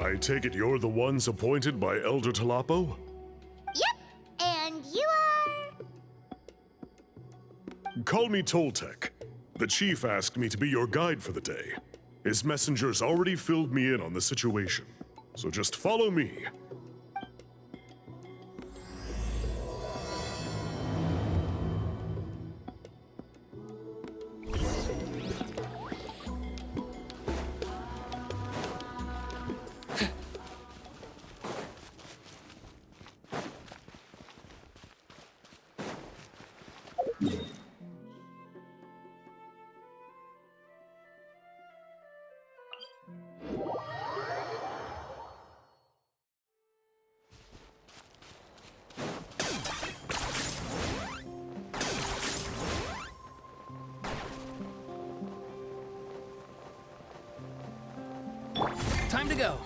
I take it you're the ones appointed by Elder Talapo? Yep, and you are... Call me Toltec. The chief asked me to be your guide for the day. His messengers already filled me in on the situation, so just follow me. Time to go.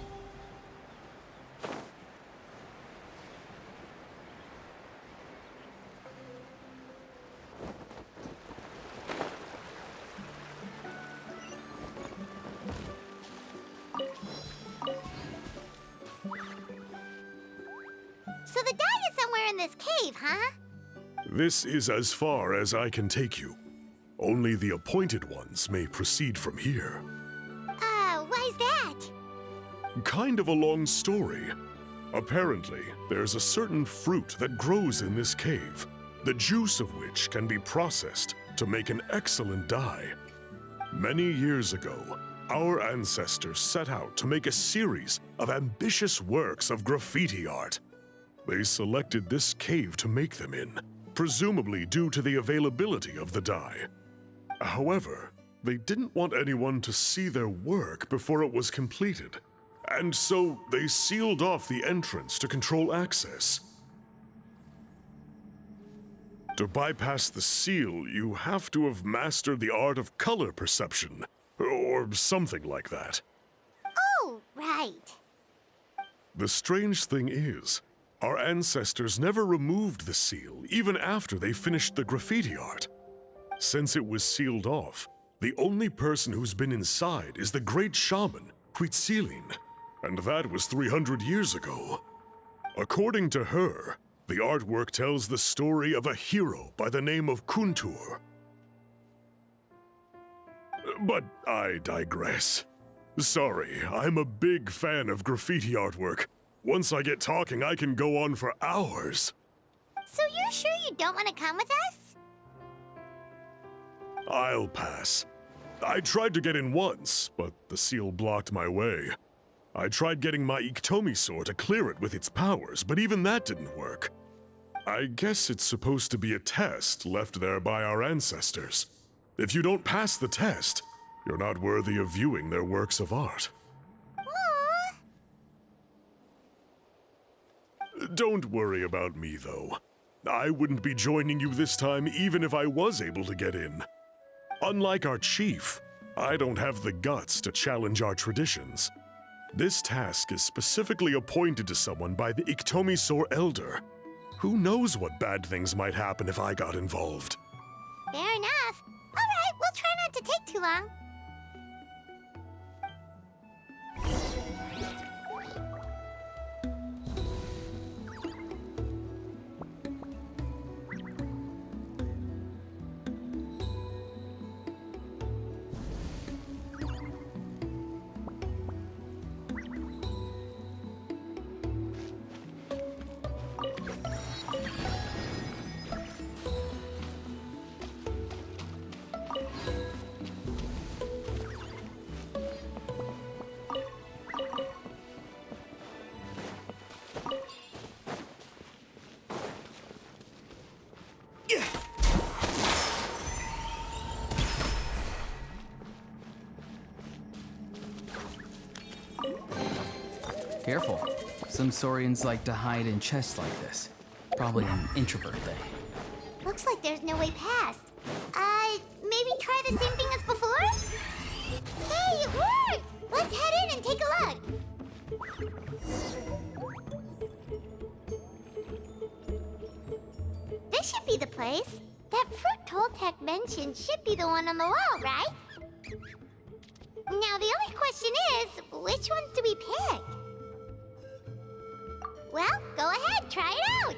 So the guy is somewhere in this cave, huh? This is as far as I can take you. Only the appointed ones may proceed from here. Why's that? Kind of a long story. Apparently, there's a certain fruit that grows in this cave, the juice of which can be processed to make an excellent dye. Many years ago, our ancestors set out to make a series of ambitious works of graffiti art. They selected this cave to make them in, presumably due to the availability of the dye. However, they didn't want anyone to see their work before it was completed, and so they sealed off the entrance to control access. To bypass the seal, you have to have mastered the art of color perception, or something like that. Oh, right. The strange thing is, our ancestors never removed the seal even after they finished the graffiti art. Since it was sealed off, the only person who's been inside is the great shaman, Huitzilin, and that was 300 years ago. According to her, the artwork tells the story of a hero by the name of Kuntur. But I digress. Sorry, I'm a big fan of graffiti artwork. Once I get talking, I can go on for hours. So you're sure you don't want to come with us? I'll pass. I tried to get in once, but the seal blocked my way. I tried getting my Iktomi to clear it with its powers, but even that didn't work. I guess it's supposed to be a test left there by our ancestors. If you don't pass the test, you're not worthy of viewing their works of art. Aww. Don't worry about me, though. I wouldn't be joining you this time even if I was able to get in. Unlike our chief, I don't have the guts to challenge our traditions. This task is specifically appointed to someone by the Iktomi Elder. Who knows what bad things might happen if I got involved? Fair enough. All right, we'll try not to take too long. Careful. Some Saurians like to hide in chests like this. Probably an introvert thing. Looks like there's no way past. Maybe try the same thing as before? Hey, it worked! Let's head in and take a look. This should be the place. That fruit Toltec mentioned should be the one on the wall, right? Now the only question is, which ones do we pick? Well, go ahead, try it out.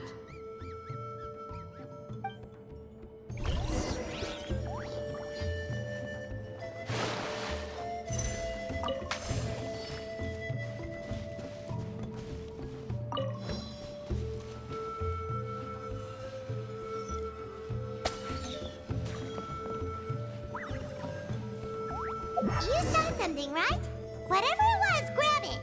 You saw something, right? Whatever it was, grab it.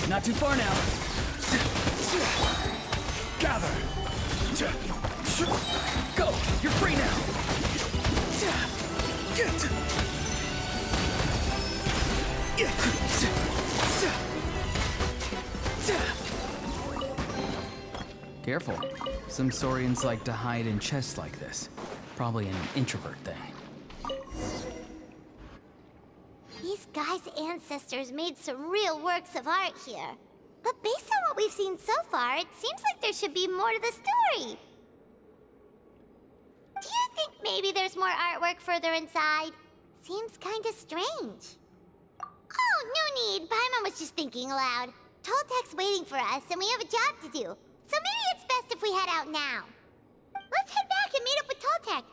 Not too far now. Gather. Go. You're free now. Careful. Some saurians like to hide in chests like this. Probably an introvert thing. These guys' ancestors made some real works of art here. But based on what we've seen so far, it seems like there should be more to the story. Do you think maybe there's more artwork further inside? Seems kinda strange. Oh, no need. Paimon was just thinking aloud. Toltek's waiting for us, and we have a job to do. So maybe it's best if we head out now. Let's head back and meet up with Toltek.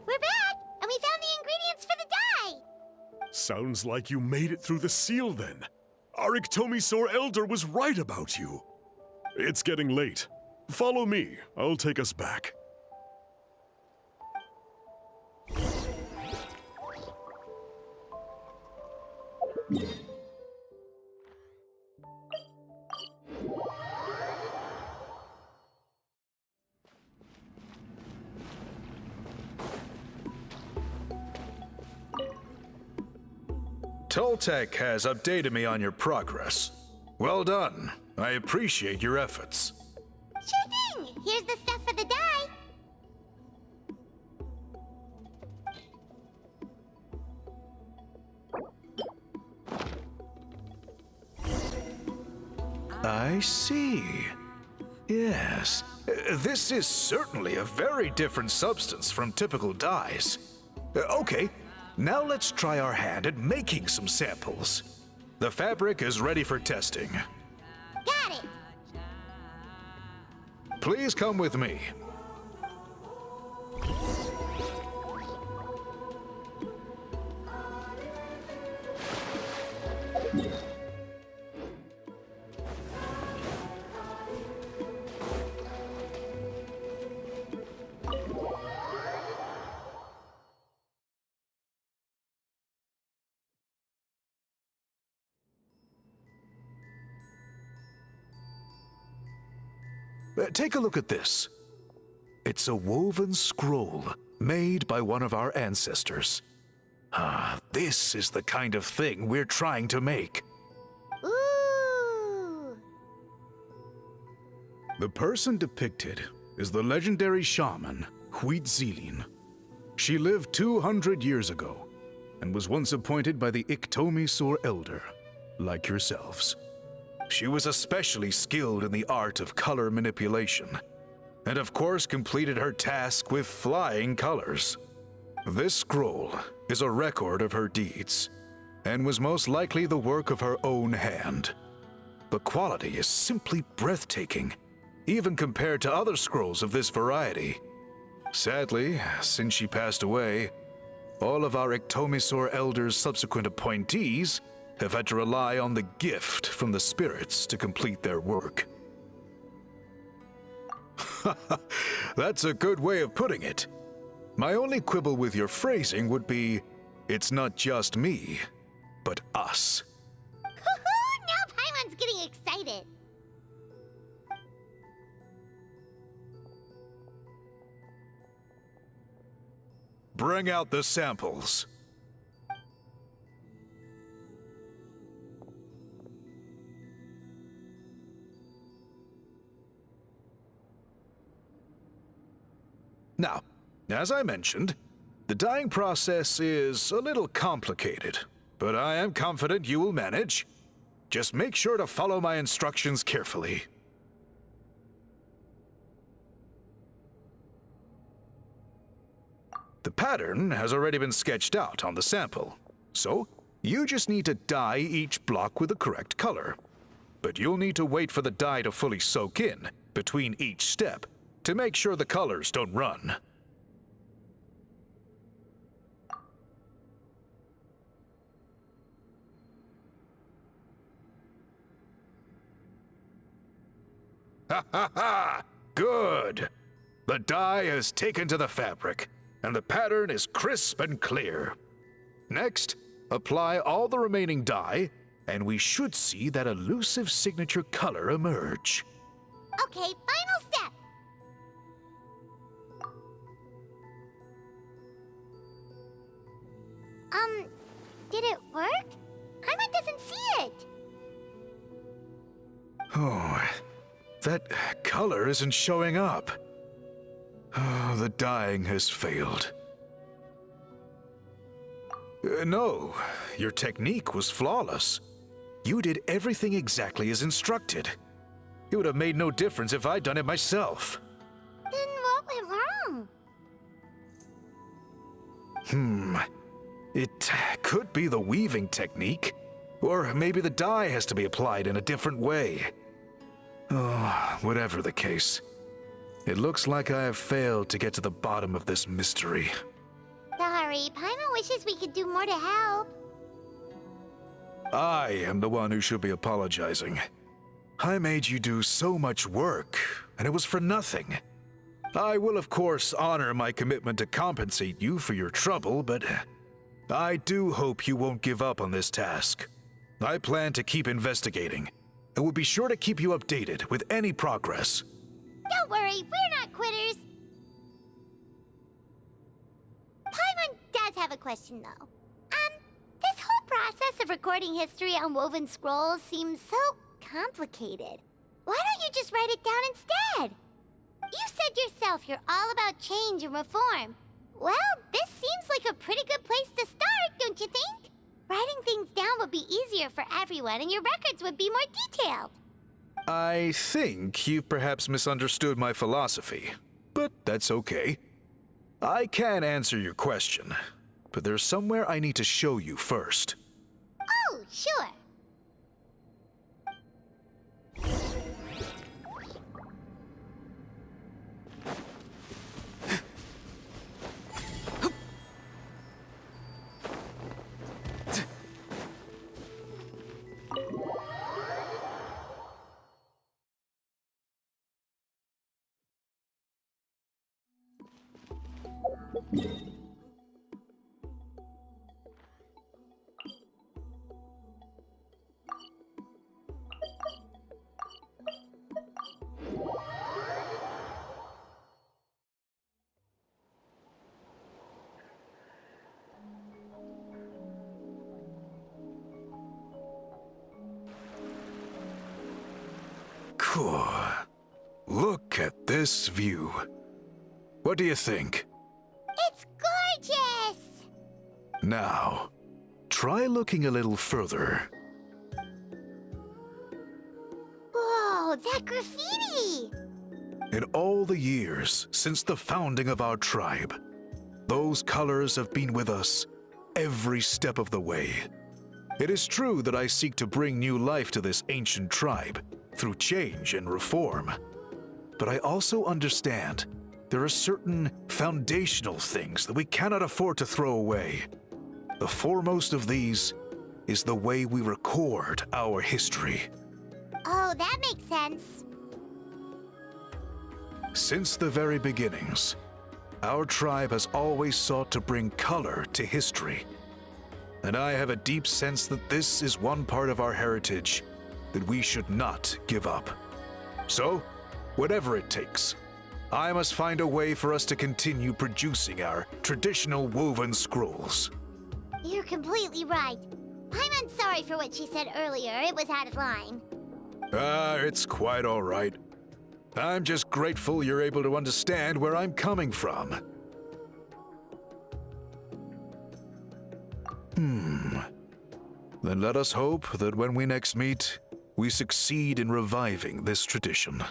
We're back, and we found the ingredients for the dye! Sounds like you made it through the seal then. Our Iktomisaur Elder was right about you. It's getting late. Follow me. I'll take us back. Toltek has updated me on your progress. Well done. I appreciate your efforts. Sure thing! Here's the stuff for the dye. I see. Yes. This is certainly a very different substance from typical dyes. Okay, now let's try our hand at making some samples. The fabric is ready for testing. Got it! Please come with me. Take a look at this. It's a woven scroll made by one of our ancestors. This is the kind of thing we're trying to make. Ooh! The person depicted is the legendary shaman, Huitzilin. She lived 200 years ago and was once appointed by the Iktomisaur Elder, like yourselves. She was especially skilled in the art of color manipulation, and of course completed her task with flying colors. This scroll is a record of her deeds, and was most likely the work of her own hand. The quality is simply breathtaking, even compared to other scrolls of this variety. Sadly, since she passed away, all of our Ictomisaur Elder's subsequent appointees have had to rely on the gift from the spirits to complete their work. That's a good way of putting it. My only quibble with your phrasing would be, it's not just me, but us. Now Paimon's getting excited. Bring out the samples. Now, as I mentioned, the dyeing process is a little complicated, but I am confident you will manage. Just make sure to follow my instructions carefully. The pattern has already been sketched out on the sample, so you just need to dye each block with the correct color. But you'll need to wait for the dye to fully soak in between each step to make sure the colors don't run. Ha ha ha! Good! The dye has taken to the fabric, and the pattern is crisp and clear. Next, apply all the remaining dye, and we should see that elusive signature color emerge. Okay, final step. Did it work? Paimon doesn't see it. Oh, that color isn't showing up. Oh, the dyeing has failed. No, your technique was flawless. You did everything exactly as instructed. It would have made no difference if I'd done it myself. Then what went wrong? It could be the weaving technique, or maybe the dye has to be applied in a different way. Oh, whatever the case, it looks like I have failed to get to the bottom of this mystery. Sorry, Paimon wishes we could do more to help. I am the one who should be apologizing. I made you do so much work, and it was for nothing. I will, of course, honor my commitment to compensate you for your trouble, but I do hope you won't give up on this task. I plan to keep investigating, and will be sure to keep you updated with any progress. Don't worry, we're not quitters. Paimon does have a question, though. This whole process of recording history on woven scrolls seems so complicated. Why don't you just write it down instead? You said yourself you're all about change and reform. Well, this seems like a pretty good place to start, don't you think? Writing things down would be easier for everyone, and your records would be more detailed. I think you've perhaps misunderstood my philosophy, but that's okay. I can answer your question, but there's somewhere I need to show you first. Oh, sure. Cool. Look at this view. What do you think? It's gorgeous! Now, try looking a little further. graffiti! In all the years since the founding of our tribe, those colors have been with us every step of the way. It is true that I seek to bring new life to this ancient tribe through change and reform. But I also understand there are certain foundational things that we cannot afford to throw away. The foremost of these is the way we record our history. Oh, that makes sense. Since the very beginnings, our tribe has always sought to bring color to history. And I have a deep sense that this is one part of our heritage that we should not give up. So, whatever it takes, I must find a way for us to continue producing our traditional woven scrolls. You're completely right. Paimon's sorry for what she said earlier. It was out of line. It's quite all right. I'm just grateful you're able to understand where I'm coming from. Then let us hope that when we next meet, we succeed in reviving this tradition.